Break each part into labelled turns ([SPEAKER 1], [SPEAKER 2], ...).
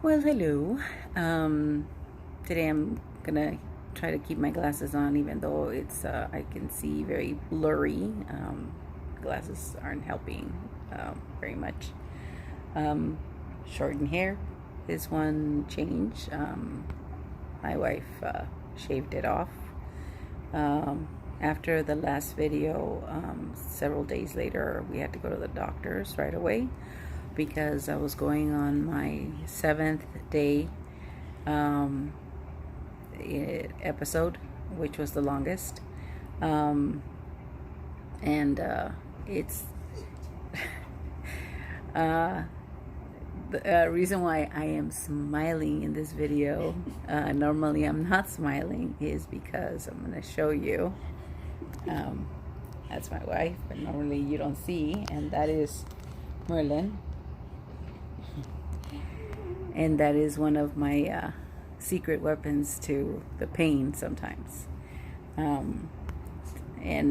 [SPEAKER 1] Well, hello. Today I'm gonna try to keep my glasses on, even though it's I can see very blurry. Glasses aren't helping very much. Um, Shorten hair is one change. My wife shaved it off. After the last video, several days later, we had to go to the doctor's right away because I was going on my seventh day um, episode, which was the longest. Um, and it's uh, the reason why I am smiling in this video, normally I'm not smiling, is because I'm going to show you. That's my wife, but normally you don't see, and that is Merlin. And that is one of my secret weapons to the pain sometimes. And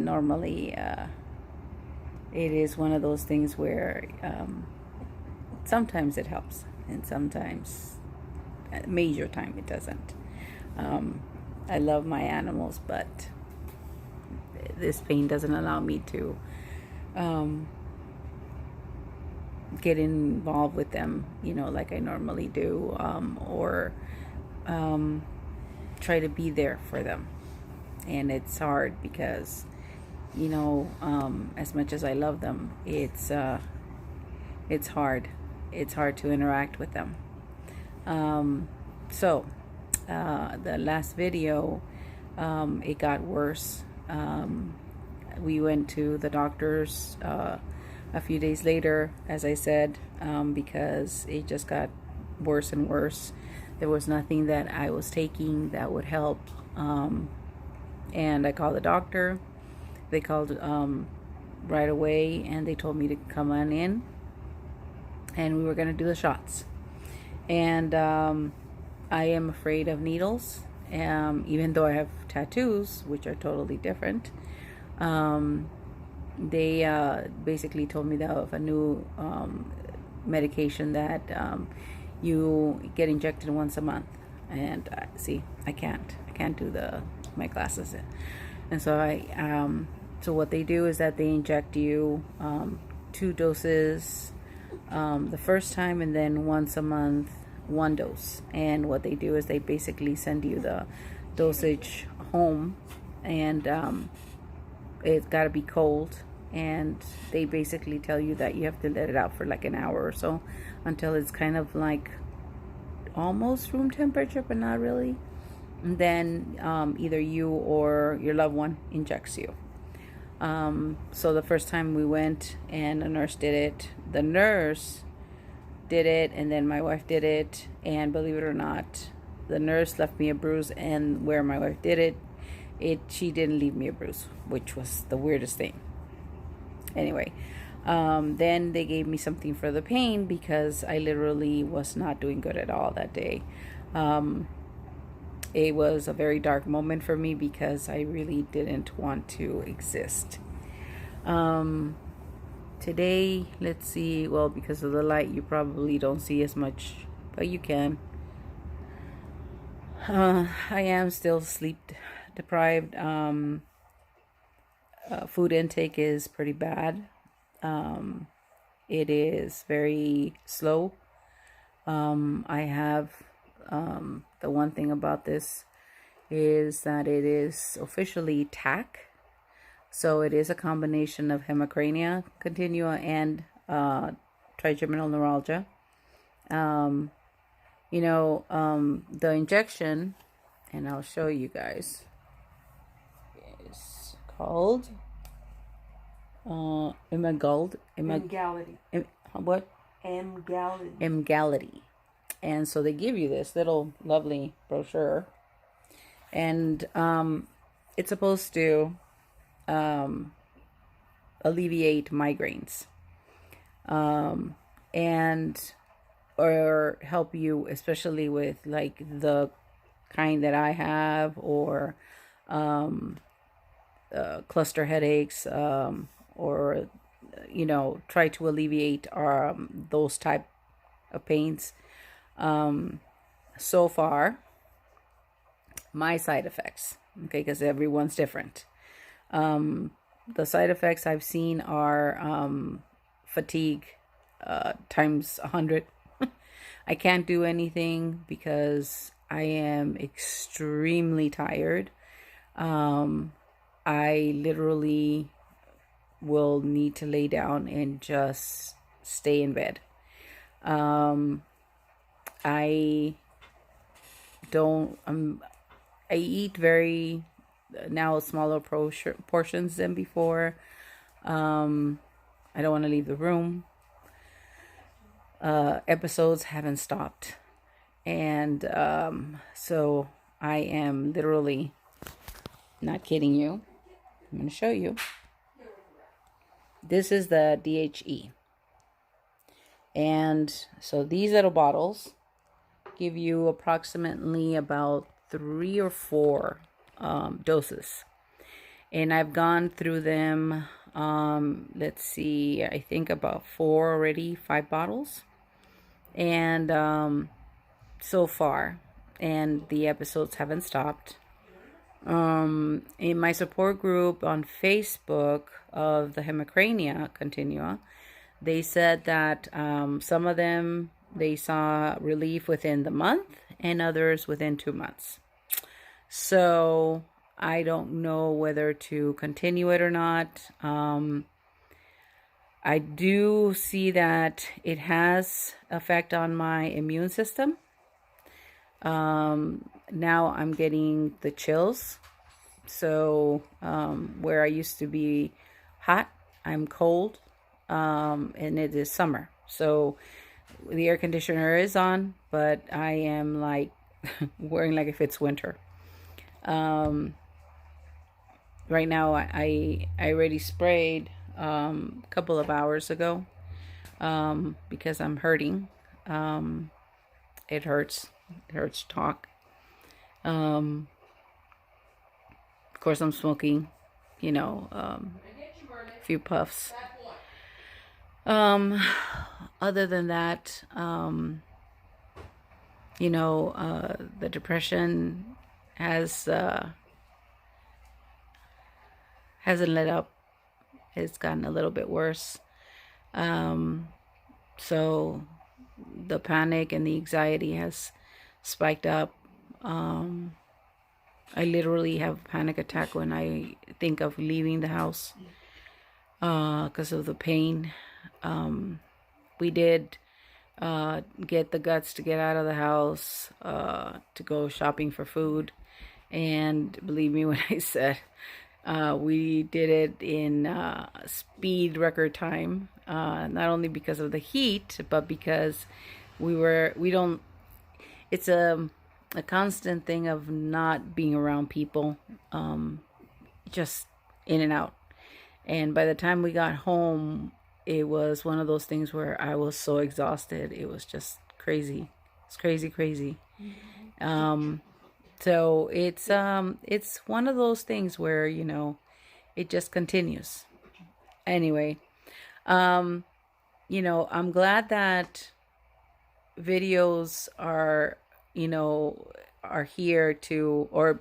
[SPEAKER 1] normally it is one of those things where sometimes it helps, and sometimes, major time, it doesn't. I love my animals, but this pain doesn't allow me to get involved with them, like I normally do, or try to be there for them. And it's hard because, as much as I love them, it's hard. It's hard to interact with them. So the last video, it got worse. We went to the doctor's a few days later, as I said, because it just got worse and worse. There was nothing that I was taking that would help. And I called the doctor. They called right away, and they told me to come on in, and we were going to do the shots. And I am afraid of needles, even though I have tattoos, which are totally different. They basically told me that of a new medication that you get injected once a month. And see, I can't do my glasses. And so so what they do is that they inject you 2 doses the first time, and then once a month 1 dose. And what they do is they basically send you the dosage home, and it's got to be cold, and they basically tell you that you have to let it out for like an hour or so until it's kind of like almost room temperature, but not really. And then either you or your loved one injects you. So the first time we went and the nurse did it, and then my wife did it, and believe it or not, the nurse left me a bruise, and where my wife did it, she didn't leave me a bruise, which was the weirdest thing. Anyway, then they gave me something for the pain because I literally was not doing good at all that day. It was a very dark moment for me because I really didn't want to exist. Today, let's see, well, because of the light, you probably don't see as much, but you can. I am still sleep deprived. Food intake is pretty bad. It is very slow. I have the one thing about this is that it is officially TAC. So it is a combination of Hemecrania, continua, and Trigiminal neuralgia. The injection, and I'll show you guys, is called
[SPEAKER 2] Emgality.
[SPEAKER 1] What?
[SPEAKER 2] Emgality.
[SPEAKER 1] Emgality. And so they give you this little lovely brochure, and it's supposed to alleviate migraines, and or help you, especially with like the kind that I have, or cluster headaches, or try to alleviate those type of pains. So far, my side effects, okay, because everyone's different. The side effects I've seen are fatigue times 100. I can't do anything because I am extremely tired. I literally will need to lay down and just stay in bed. I don't, I eat very now smaller portions than before. I don't want to leave the room. Episodes haven't stopped. And so I am literally not kidding you. I'm going to show you. This is the DHE. And so these little bottles give you approximately about 3 or 4 doses. And I've gone through them, let's see, I think about 4 already, 5 bottles. And so far, and the episodes haven't stopped. In my support group on Facebook of the Hemecrania continua, they said that some of them, they saw relief within the month and others within 2 months. So I don't know whether to continue it or not. I do see that it has effect on my immune system. Now I'm getting the chills. So where I used to be hot, I'm cold. And it is summer. So the air conditioner is on, but I am like wearing like if it's winter. Right now I already sprayed a couple of hours ago because I'm hurting. It hurts to talk. Of course I'm smoking, a few puffs. Other than that, the depression hasn't let up. It's gotten a little bit worse. So the panic and the anxiety has spiked up. I literally have a panic attack when I think of leaving the house because of the pain. We did get the guts to get out of the house to go shopping for food. And believe me when I said we did it in speed record time, not only because of the heat, but because it's a constant thing of not being around people, just in and out. And by the time we got home, it was one of those things where I was so exhausted. It was just crazy. It's crazy. So it's one of those things where, it just continues. Anyway, I'm glad that videos are here to, or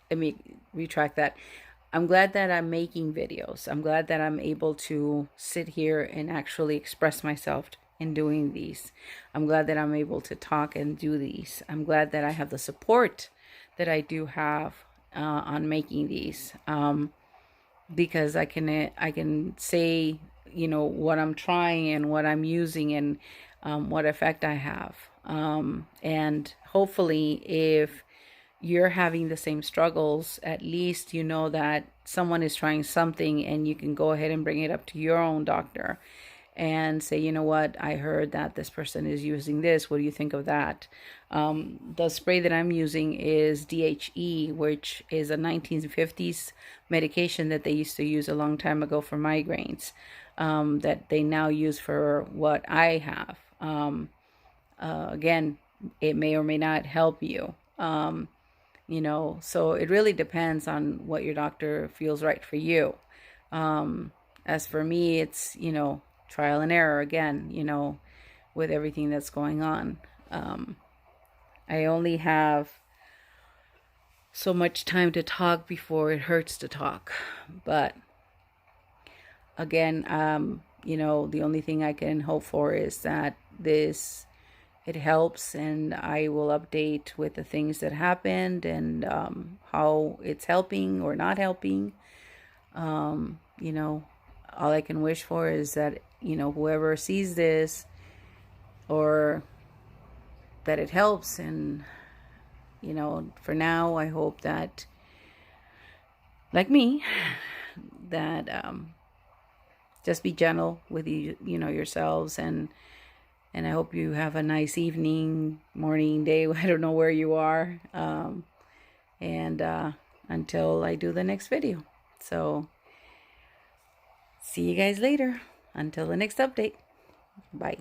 [SPEAKER 1] let me retract that. I'm glad that I'm making videos. I'm glad that I'm able to sit here and actually express myself in doing these. I'm glad that I'm able to talk and do these. I'm glad that I have the support that I do have on making these, because I can say, what I'm trying and what I'm using and what effect I have. And hopefully if you're having the same struggles, at least you know that someone is trying something and you can go ahead and bring it up to your own doctor and say, you know what, I heard that this person is using this. What do you think of that? The spray that I'm using is DHE, which is a 1950s medication that they used to use a long time ago for migraines, that they now use for what I have. Again, it may or may not help you. So it really depends on what your doctor feels right for you. As for me, it's, trial and error again, with everything that's going on. I only have so much time to talk before it hurts to talk. But again, you know, the only thing I can hope for is that it helps, and I will update with the things that happened and how it's helping or not helping. You know, all I can wish for is that, you know, whoever sees this, or that it helps. And, you know, for now, I hope that, like me, that just be gentle with you know, yourselves, and I hope you have a nice evening, morning, day. I don't know where you are. And until I do the next video. So see you guys later. Until the next update. Bye.